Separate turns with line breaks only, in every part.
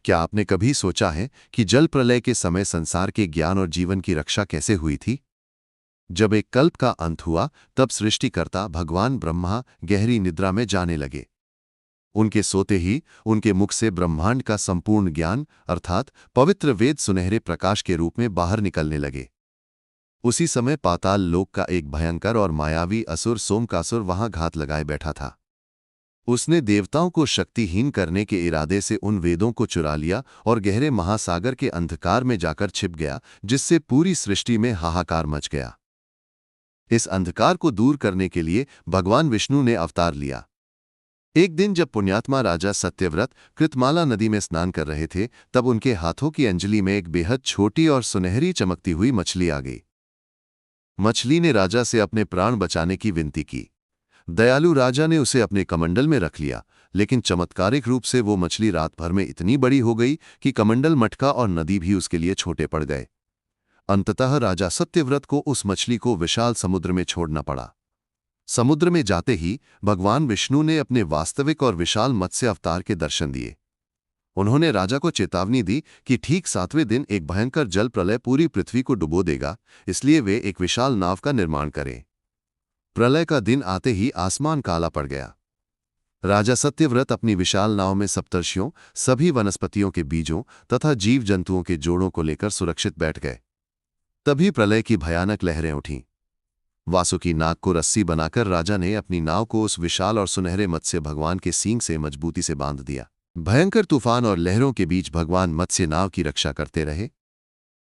क्या आपने कभी सोचा है कि जल प्रलय के समय संसार के ज्ञान और जीवन की रक्षा कैसे हुई थी? जब एक कल्प का अंत हुआ, तब सृष्टिकर्ता भगवान ब्रह्मा गहरी निद्रा में जाने लगे। उनके सोते ही उनके मुख से ब्रह्मांड का संपूर्ण ज्ञान अर्थात पवित्र वेद सुनहरे प्रकाश के रूप में बाहर निकलने लगे। उसी समय पाताल लोक का एक भयंकर और मायावी असुर सोमकासुर वहां घात लगाए बैठा था। उसने देवताओं को शक्तिहीन करने के इरादे से उन वेदों को चुरा लिया और गहरे महासागर के अंधकार में जाकर छिप गया, जिससे पूरी सृष्टि में हाहाकार मच गया। इस अंधकार को दूर करने के लिए भगवान विष्णु ने अवतार लिया। एक दिन जब पुण्यात्मा राजा सत्यव्रत कृतमाला नदी में स्नान कर रहे थे, तब उनके हाथों की अंजलि में एक बेहद छोटी और सुनहरी चमकती हुई मछली आ गई। मछली ने राजा से अपने प्राण बचाने की विनती की। दयालु राजा ने उसे अपने कमंडल में रख लिया, लेकिन चमत्कारिक रूप से वो मछली रात भर में इतनी बड़ी हो गई कि कमंडल मटका और नदी भी उसके लिए छोटे पड़ गए। अंततः राजा सत्यव्रत को उस मछली को विशाल समुद्र में छोड़ना पड़ा। समुद्र में जाते ही भगवान विष्णु ने अपने वास्तविक और विशाल मत्स्य अवतार के दर्शन दिए। उन्होंने राजा को चेतावनी दी कि ठीक 7वें दिन एक भयंकर जल प्रलय पूरी पृथ्वी को डुबो देगा, इसलिए वे एक विशाल नाव का निर्माण करें। प्रलय का दिन आते ही आसमान काला पड़ गया। राजा सत्यव्रत अपनी विशाल नाव में सप्तर्षियों, सभी वनस्पतियों के बीजों तथा जीव जंतुओं के जोड़ों को लेकर सुरक्षित बैठ गए। तभी प्रलय की भयानक लहरें उठीं। वासुकी नाग को रस्सी बनाकर राजा ने अपनी नाव को उस विशाल और सुनहरे मत्स्य भगवान के सींग से मजबूती से बांध दिया। भयंकर तूफान और लहरों के बीच भगवान मत्स्य नाव की रक्षा करते रहे।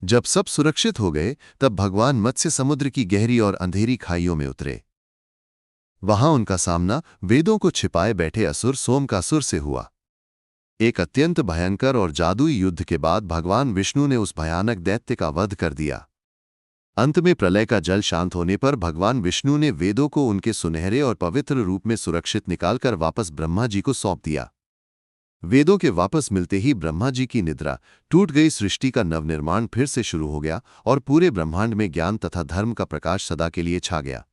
जब सब सुरक्षित हो गए, तब भगवान मत्स्य समुद्र की गहरी और अंधेरी खाइयों में उतरे। वहां उनका सामना वेदों को छिपाए बैठे असुर सोमकासुर से हुआ। एक अत्यंत भयंकर और जादुई युद्ध के बाद भगवान विष्णु ने उस भयानक दैत्य का वध कर दिया। अंत में प्रलय का जल शांत होने पर भगवान विष्णु ने वेदों को उनके सुनहरे और पवित्र रूप में सुरक्षित निकालकर वापस ब्रह्मा जी को सौंप दिया। वेदों के वापस मिलते ही ब्रह्मा जी की निद्रा टूट गई, सृष्टि का नवनिर्माण फिर से शुरू हो गया और पूरे ब्रह्मांड में ज्ञान तथा धर्म का प्रकाश सदा के लिए छा गया।